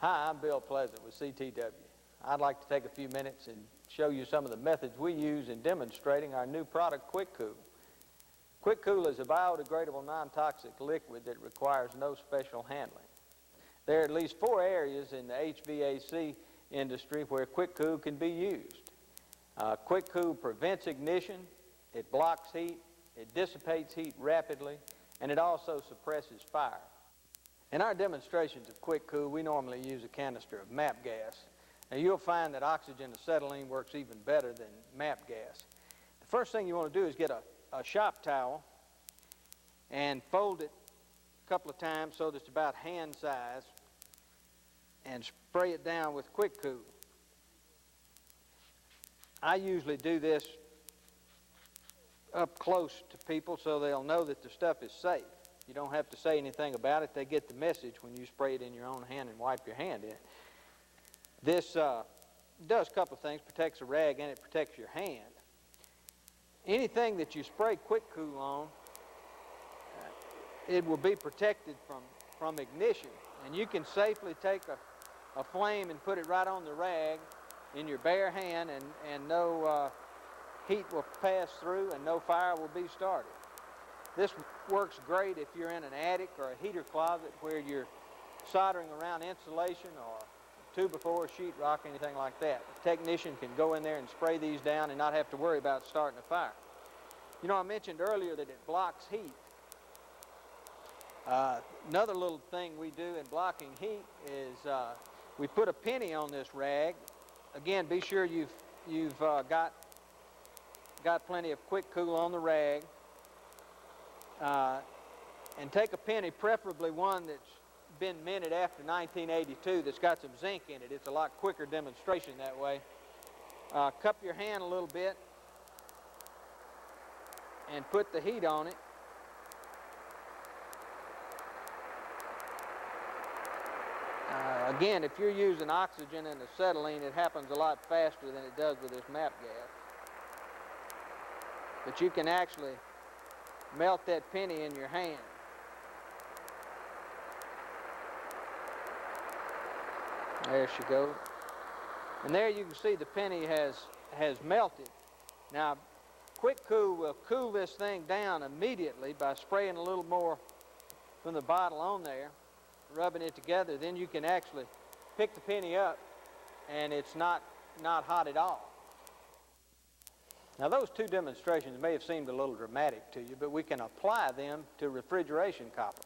Hi, I'm Bill Pleasant with CTW. I'd like to take a few minutes and show you some of the methods we use in demonstrating our new product, Quick Cool. Quick Cool is a biodegradable, non-toxic liquid that requires no special handling. There are at least 4 areas in the HVAC industry where Quick Cool can be used. Quick Cool prevents ignition, it blocks heat, it dissipates heat rapidly, and it also suppresses fire. In our demonstrations of Quick Cool, we normally use a canister of MAP gas. Now you'll find that oxygen acetylene works even better than MAP gas. The first thing you want to do is get a shop towel and fold it a couple of times so that it's about hand size and spray it down with Quick Cool. I usually do this up close to people so they'll know that the stuff is safe. You don't have to say anything about it. They get the message when you spray it in your own hand and wipe your hand in it. This does a couple of things. Protects a rag and it protects your hand. Anything that you spray Quick Cool on, it will be protected from ignition. And you can safely take a flame and put it right on the rag in your bare hand, and no heat will pass through and no fire will be started. This works great if you're in an attic or a heater closet where you're soldering around insulation or 2x4 sheetrock, anything like that. The technician can go in there and spray these down and not have to worry about starting a fire. You know, I mentioned earlier that it blocks heat. Another little thing we do in blocking heat is we put a penny on this rag. Again, be sure you've got plenty of Quick Cool on the rag. And take a penny, preferably one that's been minted after 1982, that's got some zinc in it. It's a lot quicker demonstration that way. Cup your hand a little bit and put the heat on it. Again, if you're using oxygen and acetylene, it happens a lot faster than it does with this MAP gas. But you can actually melt that penny in your hand. There she goes. And there you can see the penny has melted. Now, Quick Cool will cool this thing down immediately by spraying a little more from the bottle on there, rubbing it together. Then you can actually pick the penny up and it's not hot at all. Now those 2 demonstrations may have seemed a little dramatic to you, but we can apply them to refrigeration copper.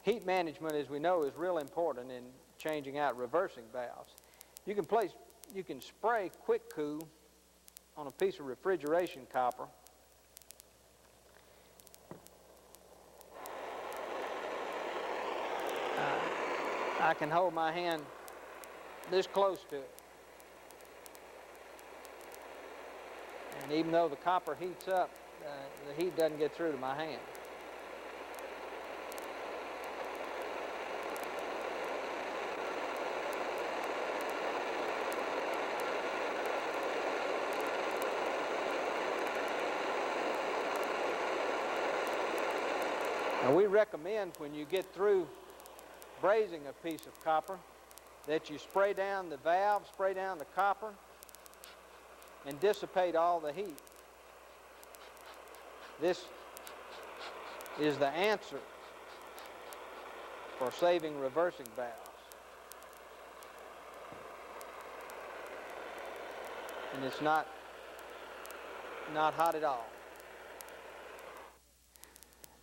Heat management, as we know, is real important in changing out reversing valves. You can spray Quick Cool on a piece of refrigeration copper. I can hold my hand this close to it. And even though the copper heats up, the heat doesn't get through to my hand. Now we recommend when you get through brazing a piece of copper that you spray down the valve, spray down the copper, and dissipate all the heat. This is the answer for saving reversing valves. And it's not hot at all.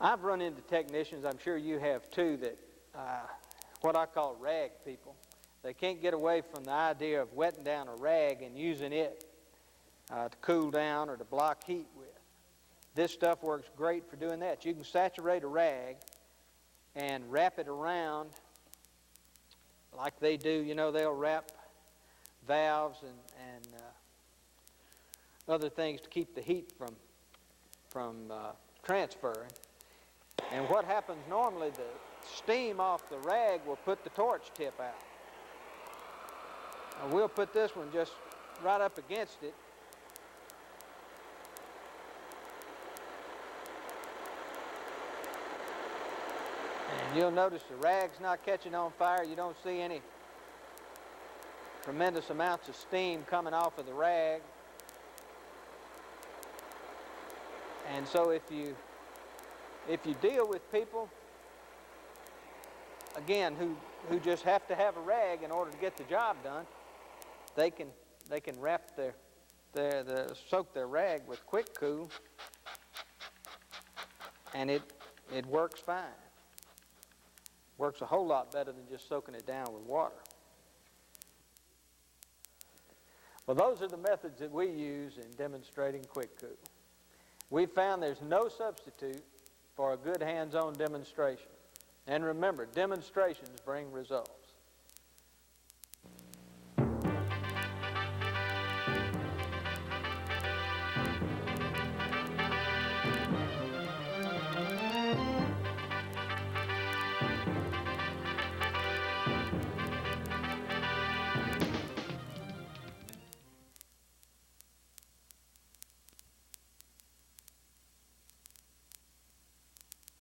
I've run into technicians, I'm sure you have too, that what I call rag people. They can't get away from the idea of wetting down a rag and using it to cool down or to block heat with. This stuff works great for doing that. You can saturate a rag and wrap it around like they do. You know, they'll wrap valves and other things to keep the heat from transferring. And what happens normally, the steam off the rag will put the torch tip out. We'll put this one just right up against it. And you'll notice the rag's not catching on fire. You don't see any tremendous amounts of steam coming off of the rag. And so if you deal with people, again, who just have to have a rag in order to get the job done, they can wrap soak their rag with Quick Cool, and it works fine. Works a whole lot better than just soaking it down with water. Well, those are the methods that we use in demonstrating Quick Cool. We've found there's no substitute for a good hands-on demonstration. And remember, demonstrations bring results.